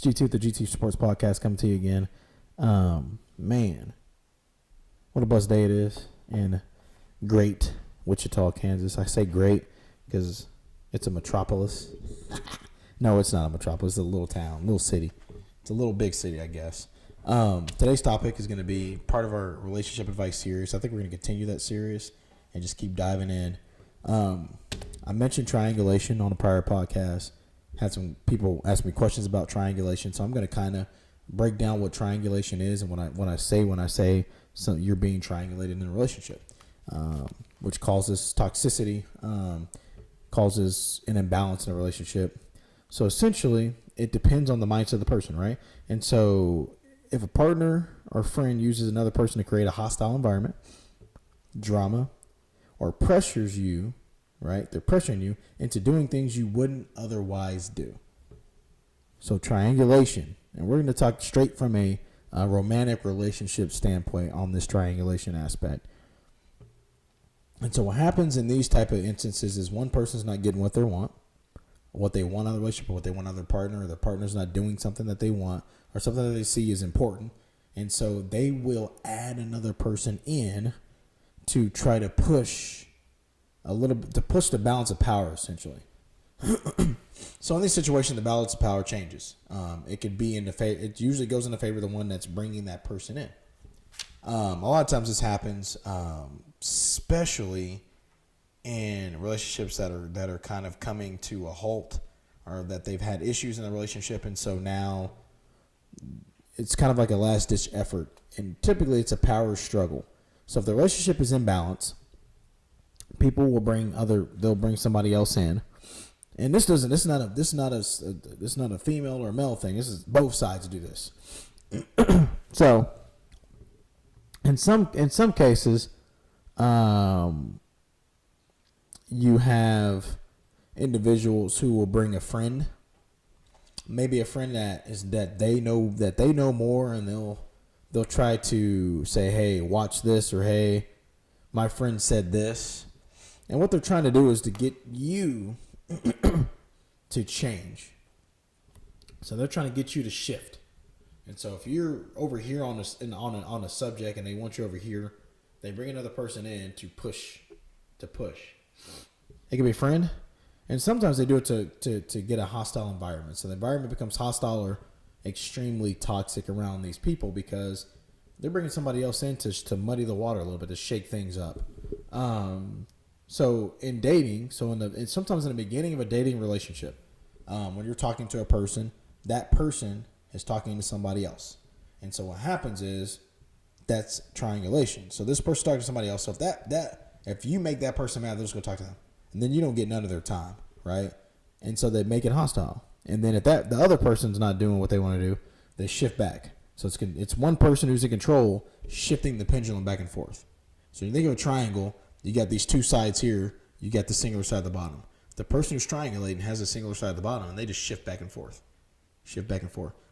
GT with the GT Sports Podcast coming to you again. Man, what a blessed day it is in great Wichita, Kansas. I say great because it's a metropolis. No, it's not a metropolis. It's a little town, little city. It's a little big city, I guess. Today's topic is going to be part of our relationship advice series. I think we're going to continue that series and just keep diving in. I mentioned triangulation on a prior podcast. Had some people ask me questions about triangulation, so I'm going to kind of break down what triangulation is and when I say so you're being triangulated in a relationship, which causes toxicity, causes an imbalance in a relationship. So essentially, it depends on the mindset of the person, right? And so if a partner or friend uses another person to create a hostile environment, drama, or pressures you, right? They're pressuring you into doing things you wouldn't otherwise do. So triangulation, and we're going to talk straight from a romantic relationship standpoint on this triangulation aspect. And so what happens in these type of instances is one person's not getting what they want out of the relationship, or what they want out of their partner, or their partner's not doing something that they want or something that they see is important. And so they will add another person in to try to push the balance of power, essentially. So in this situation, the balance of power changes. It could be in the favor. It usually goes in the favor of the one that's bringing that person in. A lot of times this happens, especially in relationships that are kind of coming to a halt, or that they've had issues in the relationship, and so now it's kind of like a last ditch effort. And typically, it's a power struggle. So if the relationship is in balance, people will they'll bring somebody else in. And this is not a female or a male thing. This is both sides do this. So in some cases, you have individuals who will bring a friend, maybe a friend that they know more, and they'll try to say, hey, watch this, or hey, my friend said this. And what they're trying to do is to get you to change. So they're trying to get you to shift. And so if you're over here on a subject and they want you over here, they bring another person in to push. It can be a friend, and sometimes they do it to get a hostile environment. So the environment becomes hostile or extremely toxic around these people because they're bringing somebody else in to muddy the water a little bit, to shake things up. So in dating, sometimes in the beginning of a dating relationship, when you're talking to a person, that person is talking to somebody else. And so what happens is that's triangulation. So this person's talking to somebody else. So if you make that person mad, they're just going to talk to them. And then you don't get none of their time, right? And so they make it hostile. And then if the other person's not doing what they want to do, they shift back. So it's one person who's in control shifting the pendulum back and forth. So you think of a triangle, you got these two sides here, you got the singular side at the bottom. The person who's triangulating has a singular side at the bottom, and they just shift back and forth.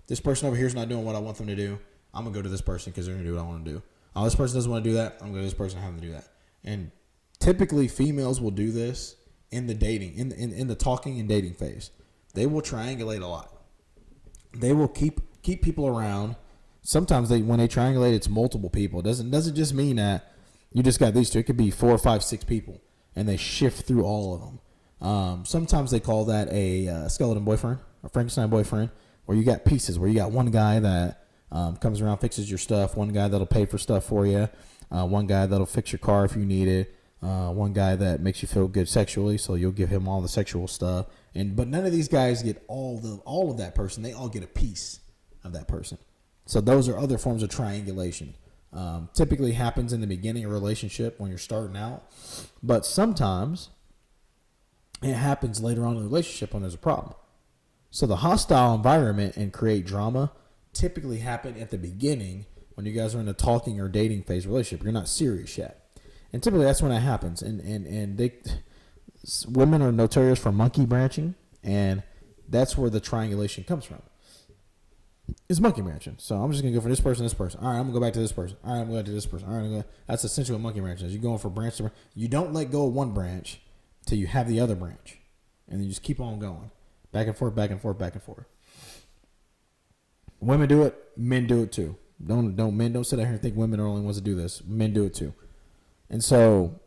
This person over here is not doing what I want them to do. I'm going to go to this person because they're going to do what I want to do. Oh, this person doesn't want to do that. I'm going to go to this person and have them do that. And typically, females will do this in the dating, in the talking and dating phase. They will triangulate a lot. They will keep people around. Sometimes when they triangulate, it's multiple people. It doesn't just mean that you just got these two. It could be 4, 5, 6 people, and they shift through all of them. Sometimes they call that a skeleton boyfriend, a Frankenstein boyfriend, where you got pieces, where you got one guy that comes around, fixes your stuff, one guy that'll pay for stuff for you, one guy that'll fix your car if you need it, one guy that makes you feel good sexually, so you'll give him all the sexual stuff. But none of these guys get all of that person. They all get a piece of that person. So those are other forms of triangulation. Typically happens in the beginning of a relationship when you're starting out, but sometimes it happens later on in the relationship when there's a problem. So the hostile environment and create drama typically happen at the beginning when you guys are in a talking or dating phase relationship. You're not serious yet, and typically that's when it happens. And women are notorious for monkey branching, and that's where the triangulation comes from. It's monkey branching. So I'm just going to go for this person, this person. All right, I'm going to go back to this person. All right, I'm going to go to this person. All right, that's essentially what monkey branching is. You're going for branch to branch. You don't let go of one branch till you have the other branch. And then you just keep on going. Back and forth, back and forth, back and forth. Women do it. Men do it too. Men don't sit out here and think women are the only ones to do this. Men do it too. And so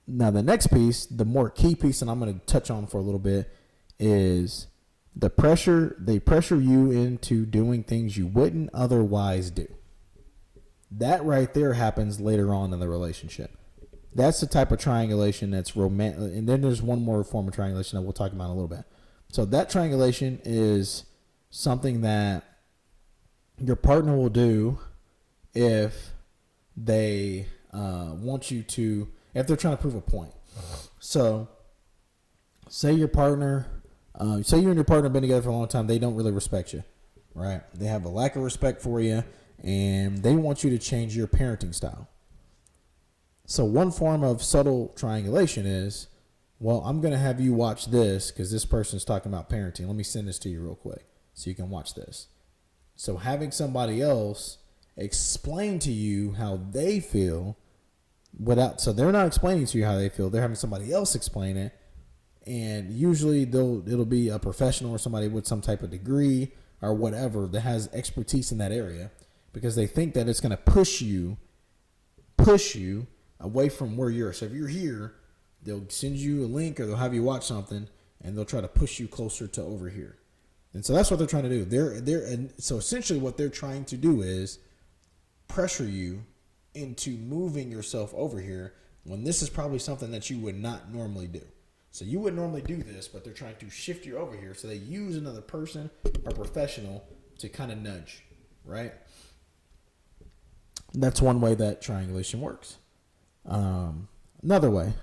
now the next piece, the more key piece, and I'm going to touch on for a little bit, is the pressure. They pressure you into doing things you wouldn't otherwise do. That right there happens later on in the relationship. That's the type of triangulation that's romantic. And then there's one more form of triangulation that we'll talk about in a little bit. So that triangulation is something that your partner will do if they want you to, if they're trying to prove a point. So say your partner, say you and your partner have been together for a long time, they don't really respect you, right? They have a lack of respect for you, and they want you to change your parenting style. So one form of subtle triangulation is, well, I'm going to have you watch this because this person's talking about parenting. Let me send this to you real quick so you can watch this. So having somebody else explain to you how they feel so they're not explaining to you how they feel. They're having somebody else explain it. And usually it'll be a professional or somebody with some type of degree or whatever that has expertise in that area, because they think that it's going to push you away from where you're. So if you're here, they'll send you a link or they'll have you watch something and they'll try to push you closer to over here. And so that's what they're trying to do. And so essentially what they're trying to do is pressure you into moving yourself over here when this is probably something that you would not normally do. So you wouldn't normally do this, but they're trying to shift you over here. So they use another person or professional to kind of nudge, right? That's one way that triangulation works. Another way,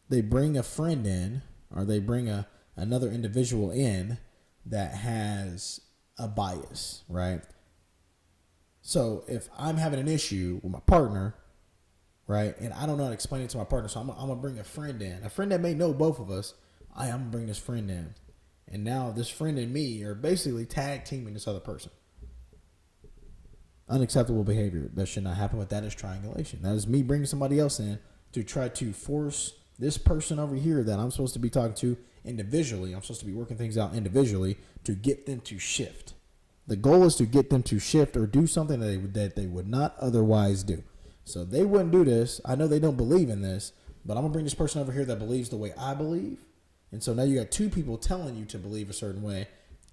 they bring a friend in, or they bring another individual in that has a bias, right? So if I'm having an issue with my partner, right, and I don't know how to explain it to my partner, so I'm going to bring a friend in. A friend that may know both of us. I'm going to bring this friend in. And now this friend and me are basically tag teaming this other person. Unacceptable behavior. That should not happen, but that is triangulation. That is me bringing somebody else in to try to force this person over here that I'm supposed to be talking to individually. I'm supposed to be working things out individually to get them to shift. The goal is to get them to shift or do something that they would not otherwise do. So they wouldn't do this. I know they don't believe in this, but I'm going to bring this person over here that believes the way I believe. And so now you got two people telling you to believe a certain way.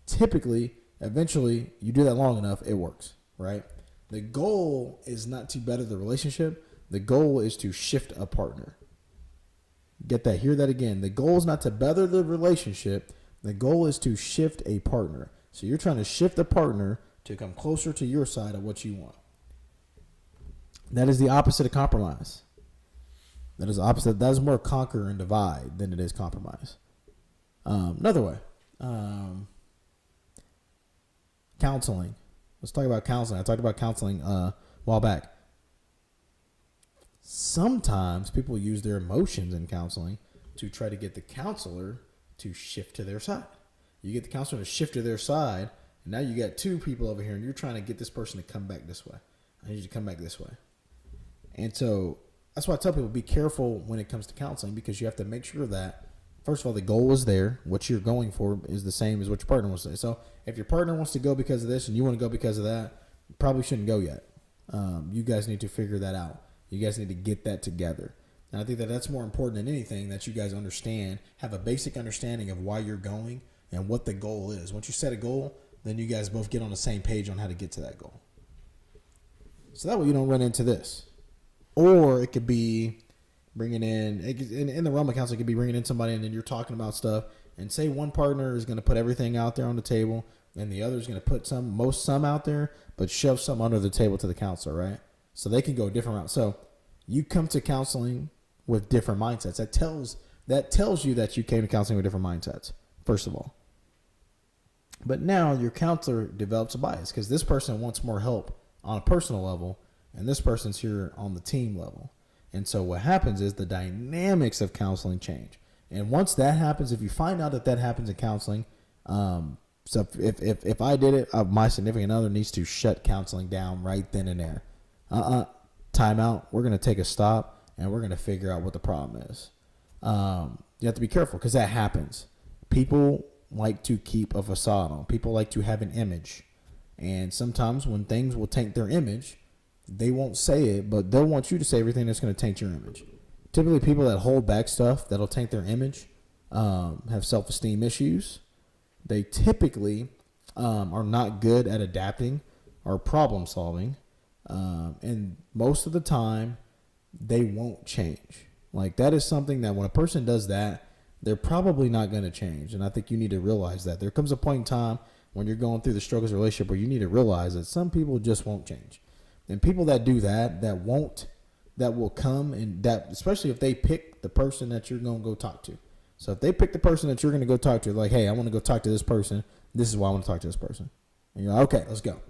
Typically, eventually, you do that long enough, it works, right? The goal is not to better the relationship. The goal is to shift a partner. Get that? Hear that again. The goal is not to better the relationship. The goal is to shift a partner. So you're trying to shift a partner to come closer to your side of what you want. That is the opposite of compromise. That is opposite. That is more conquer and divide than it is compromise. Another way. Counseling. Let's talk about counseling. I talked about counseling a while back. Sometimes people use their emotions in counseling to try to get the counselor to shift to their side. You get the counselor to shift to their side, and now you got two people over here, and you're trying to get this person to come back this way. I need you to come back this way. And so that's why I tell people, be careful when it comes to counseling, because you have to make sure that, first of all, the goal is there. What you're going for is the same as what your partner wants to say. So if your partner wants to go because of this and you want to go because of that, you probably shouldn't go yet. You guys need to figure that out. You guys need to get that together. And I think that that's more important than anything, that you guys understand, have a basic understanding of why you're going and what the goal is. Once you set a goal, then you guys both get on the same page on how to get to that goal. So that way you don't run into this. Or it could be bringing in the realm of counseling, it could be bringing in somebody and then you're talking about stuff, and say one partner is going to put everything out there on the table and the other is going to put some out there, but shove some under the table to the counselor, right? So they can go a different route. So you come to counseling with different mindsets. That tells you that you came to counseling with different mindsets, first of all. But now your counselor develops a bias because this person wants more help on a personal level, and this person's here on the team level. And so what happens is the dynamics of counseling change. And once that happens, if you find out that happens in counseling, so if I did it, my significant other needs to shut counseling down right then and there. Time out. We're going to take a stop and we're going to figure out what the problem is. You have to be careful because that happens. People like to keep a facade on. People like to have an image. And sometimes when things will taint their image, they won't say it, but they'll want you to say everything that's going to taint your image. Typically, people that hold back stuff that'll taint their image have self-esteem issues. They typically are not good at adapting or problem solving. And most of the time, they won't change. Like, that is something that when a person does that, they're probably not going to change. And I think you need to realize that. There comes a point in time when you're going through the struggles of a relationship where you need to realize that some people just won't change. And people that do that will come, and that, especially if they pick the person that you're going to go talk to. So if they pick the person that you're going to go talk to, like, hey, I want to go talk to this person. This is why I want to talk to this person. And you're like, okay, let's go.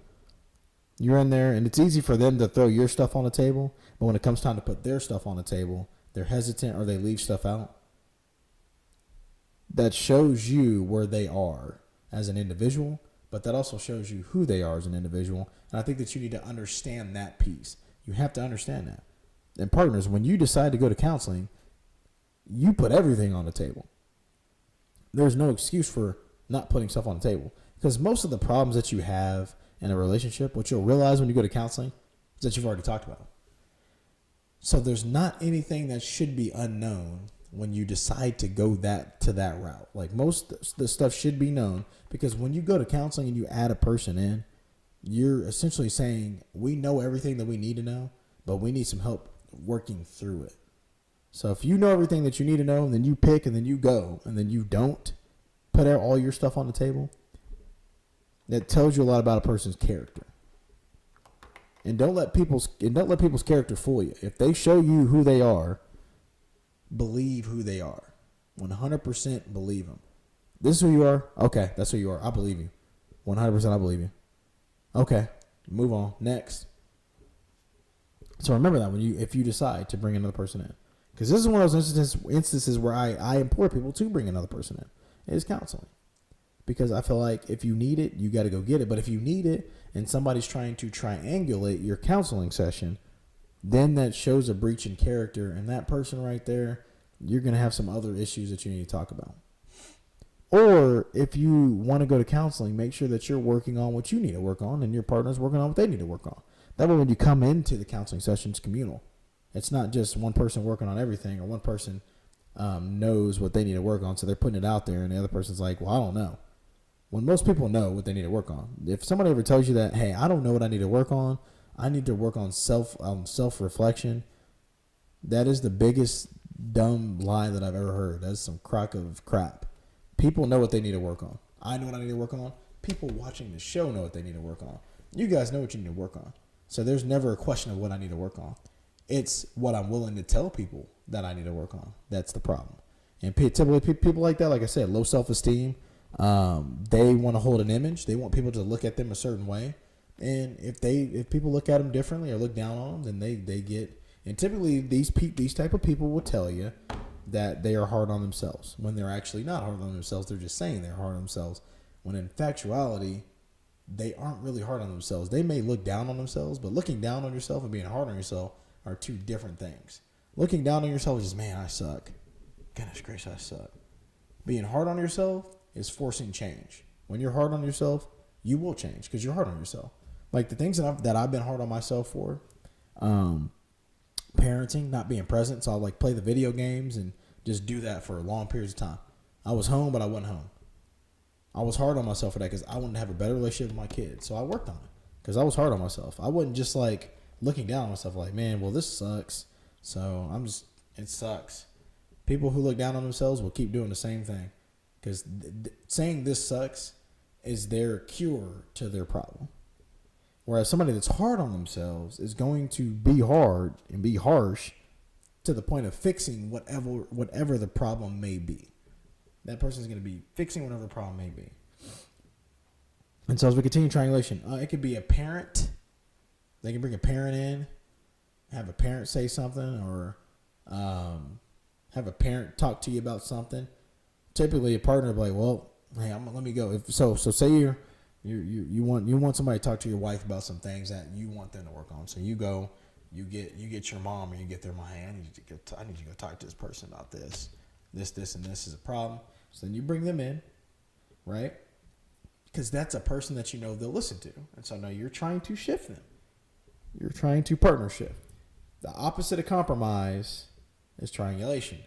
You're in there, and it's easy for them to throw your stuff on the table. But when it comes time to put their stuff on the table, they're hesitant or they leave stuff out. That shows you where they are as an individual, but that also shows you who they are as an individual. And I think that you need to understand that piece. You have to understand that. And partners, when you decide to go to counseling, you put everything on the table. There's no excuse for not putting stuff on the table. Because most of the problems that you have in a relationship, what you'll realize when you go to counseling, is that you've already talked about. So there's not anything that should be unknown when you decide to go to that route. Like, most of the stuff should be known, because when you go to counseling and you add a person in, you're essentially saying, we know everything that we need to know, but we need some help working through it. So if you know everything that you need to know, and then you pick, and then you go, and then you don't put out all your stuff on the table, that tells you a lot about a person's character. And don't let people's character fool you. If they show you who they are, believe who they are. 100% believe them. This is who you are? Okay, that's who you are. I believe you. 100% I believe you. Okay, move on. Next. So remember that if you decide to bring another person in. Because this is one of those instances where I implore people to bring another person in. It is counseling. Because I feel like if you need it, you got to go get it. But if you need it and somebody's trying to triangulate your counseling session, then that shows a breach in character. And that person right there, you're going to have some other issues that you need to talk about. Or if you want to go to counseling, make sure that you're working on what you need to work on and your partner's working on what they need to work on. That way when you come into the counseling session, it's communal. It's not just one person working on everything, or one person knows what they need to work on, so they're putting it out there, and the other person's like, well, I don't know. When most people know what they need to work on. If somebody ever tells you that, hey, I don't know what I need to work on, I need to work on self-reflection, that is the biggest dumb lie that I've ever heard. That's some crock of crap. People know what they need to work on. I know what I need to work on. People watching the show know what they need to work on. You guys know what you need to work on. So there's never a question of what I need to work on. It's what I'm willing to tell people that I need to work on. That's the problem. And typically people like that, like I said, low self-esteem. They want to hold an image. They want people to look at them a certain way. And if people look at them differently or look down on them, then they get. And typically these type of people will tell you that they are hard on themselves when they're actually not hard on themselves. They're just saying they're hard on themselves. When in factuality, they aren't really hard on themselves. They may look down on themselves, but looking down on yourself and being hard on yourself are two different things. Looking down on yourself is just, man, I suck. Goodness gracious, I suck. Being hard on yourself is forcing change. When you're hard on yourself, you will change because you're hard on yourself. Like the things that I've been hard on myself for, parenting, not being present. So I'll like play the video games and just do that for long periods of time. I was home, but I wasn't home. I was hard on myself for that because I wanted to have a better relationship with my kids. So I worked on it because I was hard on myself. I wasn't just like looking down on myself like, man, well, this sucks. So it sucks. People who look down on themselves will keep doing the same thing because saying this sucks is their cure to their problem. Whereas somebody that's hard on themselves is going to be hard and be harsh to the point of fixing whatever the problem may be. That person is going to be fixing whatever the problem may be. And so as we continue triangulation, it could be a parent. They can bring a parent in, have a parent say something, or have a parent talk to you about something. Typically, a partner will be like, well, hey, let me go. So say you want somebody to talk to your wife about some things that you want them to work on. So you go, you get your mom, or you get their mom. Hey, I need you to go talk to this person about this, and this is a problem. So then you bring them in, right? Because that's a person that you know they'll listen to. And so now you're trying to shift them. You're trying to partnership. The opposite of compromise is triangulation.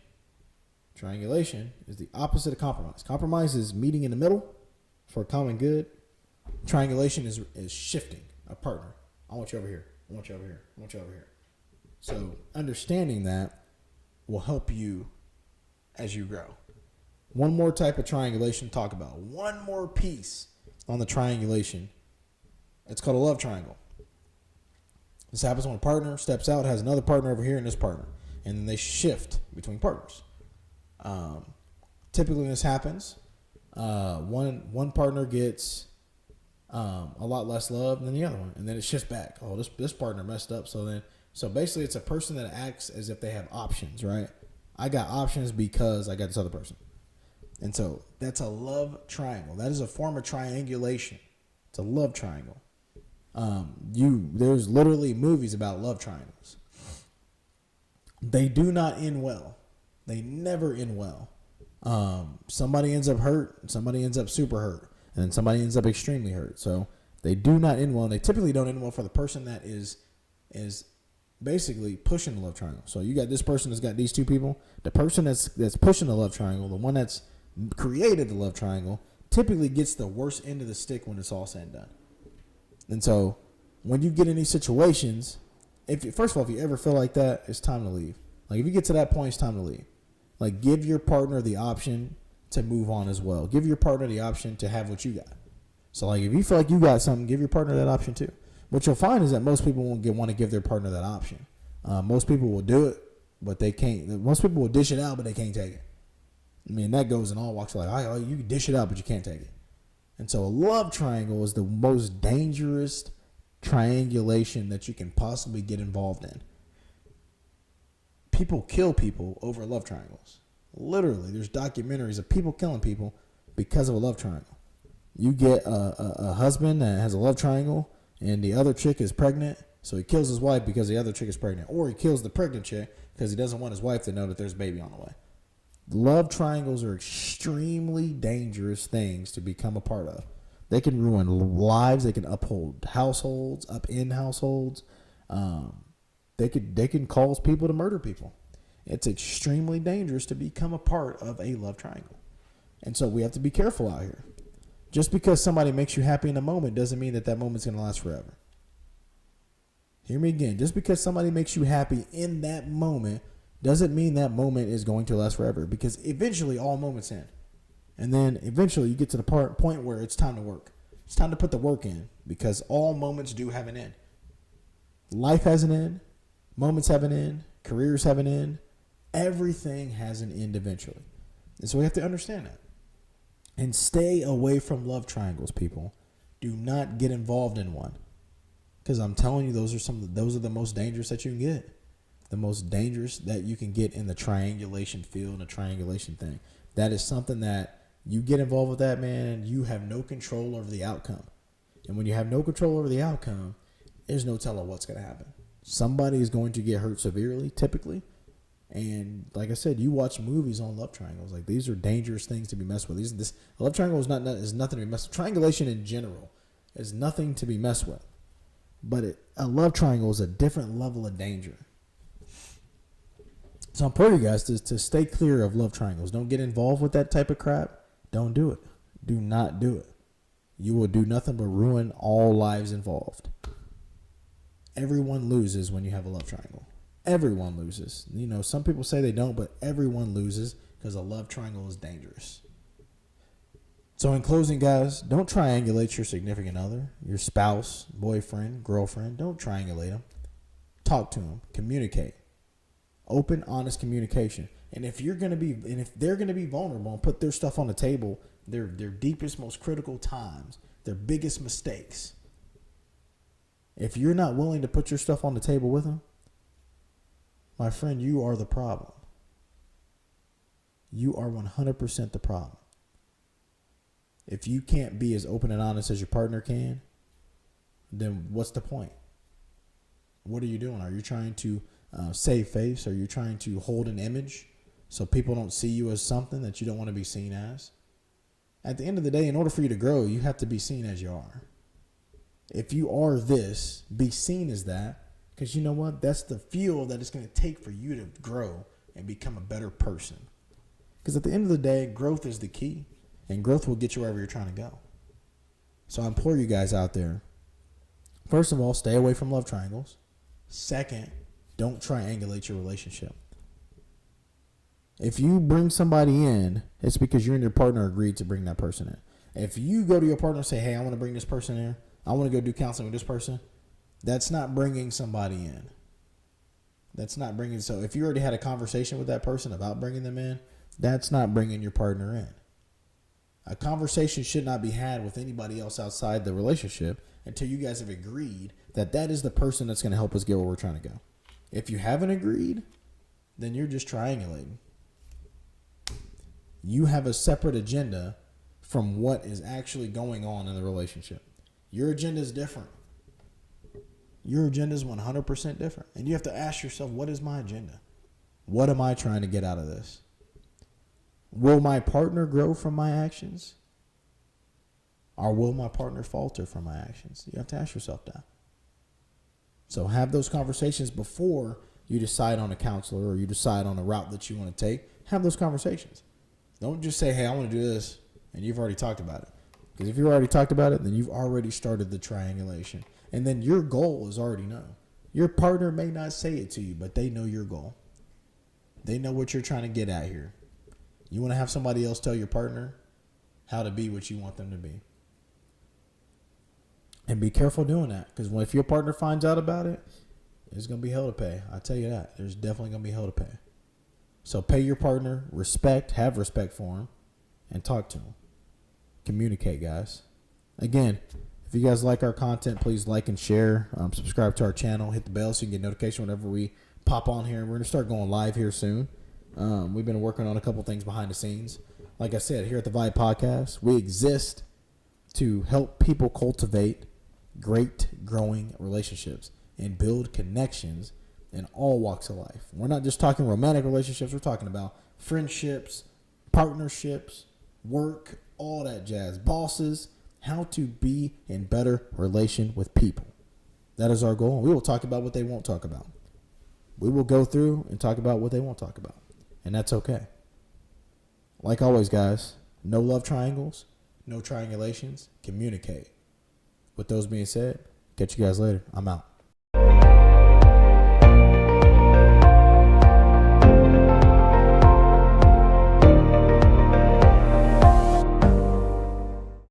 Triangulation is the opposite of compromise. Compromise is meeting in the middle for a common good. Triangulation is shifting a partner. I want you over here. I want you over here. I want you over here. So understanding that will help you as you grow. One more type of triangulation to talk about. One more piece on the triangulation. It's called a love triangle. This happens when a partner steps out, has another partner over here, and this partner. And then they shift between partners. Typically when this happens, one partner gets a lot less love than the other one. And then it shifts back. Oh, this partner messed up. So basically it's a person that acts as if they have options, right? I got options because I got this other person. And so that's a love triangle. That is a form of triangulation. It's a love triangle. There's literally movies about love triangles. They do not end well. They never end well. Somebody ends up hurt, somebody ends up super hurt, and then somebody ends up extremely hurt. So they do not end well. And they typically don't end well for the person that is basically pushing the love triangle. So you got this person that's got these two people. The person that's pushing the love triangle, the one that's created the love triangle, typically gets the worst end of the stick when it's all said and done. And so when you get in these situations, first of all, if you ever feel like that, it's time to leave. Like if you get to that point, it's time to leave. Like give your partner the option to move on as well. Give your partner the option to have what you got. So like if you feel like you got something, give your partner that option too. What you'll find is that most people won't want to give their partner that option. Most people will do it, but they can't. Most people will dish it out, but they can't take it. I mean, that goes in all walks of life. You can dish it out, but you can't take it. And so a love triangle is the most dangerous triangulation that you can possibly get involved in. People kill people over love triangles. Literally, there's documentaries of people killing people because of a love triangle. You get a husband that has a love triangle and the other chick is pregnant, so he kills his wife because the other chick is pregnant. Or he kills the pregnant chick because he doesn't want his wife to know that there's a baby on the way. Love triangles are extremely dangerous things to become a part of. They can ruin lives. They can upend households. They can cause people to murder people. It's extremely dangerous to become a part of a love triangle. And so we have to be careful out here. Just because somebody makes you happy in a moment doesn't mean that moment's going to last forever. Hear me again. Just because somebody makes you happy in that moment doesn't mean that moment is going to last forever, because eventually all moments end. And then eventually you get to the point where it's time to work. It's time to put the work in, because all moments do have an end. Life has an end. Moments have an end. Careers have an end. Everything has an end eventually. And so we have to understand that. And stay away from love triangles, people. Do not get involved in one. Because I'm telling you, those are the most dangerous that you can get. The most dangerous that you can get in the triangulation field and the triangulation thing. That is something that you get involved with that, man, you have no control over the outcome. And when you have no control over the outcome, there's no telling what's going to happen. Somebody is going to get hurt severely, typically. And like I said, you watch movies on love triangles. Like, these are dangerous things to be messed with. A love triangle is nothing to be messed with. Triangulation in general is nothing to be messed with. But a love triangle is a different level of danger. So I'm praying you guys to stay clear of love triangles. Don't get involved with that type of crap. Don't do it. Do not do it. You will do nothing but ruin all lives involved. Everyone loses when you have a love triangle. Everyone loses. You know, some people say they don't, but everyone loses because a love triangle is dangerous. So in closing, guys, don't triangulate your significant other, your spouse, boyfriend, girlfriend. Don't triangulate them. Talk to them. Communicate. Open, honest communication. And if they're gonna be vulnerable and put their stuff on the table, their deepest, most critical times, their biggest mistakes, if you're not willing to put your stuff on the table with them, my friend, you are the problem. You are 100% the problem. If you can't be as open and honest as your partner can, then what's the point? What are you doing? Are you trying to save face? Are you trying to hold an image so people don't see you as something that you don't want to be seen as? At the end of the day, in order for you to grow, you have to be seen as you are. If you are this, be seen as that, because you know what? That's the fuel that it's going to take for you to grow and become a better person. Because at the end of the day, growth is the key, and growth will get you wherever you're trying to go. So I implore you guys out there, first of all, stay away from love triangles. Second, don't triangulate your relationship. If you bring somebody in, it's because you and your partner agreed to bring that person in. If you go to your partner and say, hey, I want to bring this person in, I want to go do counseling with this person, that's not bringing somebody in. That's not bringing. So if you already had a conversation with that person about bringing them in, that's not bringing your partner in. A conversation should not be had with anybody else outside the relationship until you guys have agreed that that is the person that's going to help us get where we're trying to go. If you haven't agreed, then you're just triangulating. You have a separate agenda from what is actually going on in the relationship. Your agenda is different. Your agenda is 100% different. And you have to ask yourself, what is my agenda? What am I trying to get out of this? Will my partner grow from my actions? Or will my partner falter from my actions? You have to ask yourself that. So have those conversations before you decide on a counselor or you decide on a route that you want to take. Have those conversations. Don't just say, hey, I want to do this, and you've already talked about it. Because if you've already talked about it, then you've already started the triangulation. And then your goal is already known. Your partner may not say it to you, but they know your goal. They know what you're trying to get at here. You want to have somebody else tell your partner how to be what you want them to be. And be careful doing that. Because if your partner finds out about it, there's going to be hell to pay. I tell you that. There's definitely going to be hell to pay. So pay your partner respect, have respect for him, and talk to him. Communicate, guys. Again, if you guys like our content, please like and share. Subscribe to our channel. Hit the bell so you can get notification whenever we pop on here. We're going to start going live here soon. We've been working on a couple things behind the scenes. Like I said, here at the Vibe Podcast, we exist to help people cultivate great growing relationships and build connections in all walks of life. We're not just talking romantic relationships. We're talking about friendships, partnerships, work, all that jazz. Bosses, how to be in better relation with people. That is our goal. We will talk about what they won't talk about. We will go through and talk about what they won't talk about. And that's okay. Like always, guys, no love triangles, no triangulations. Communicate. With those being said, catch you guys later. I'm out.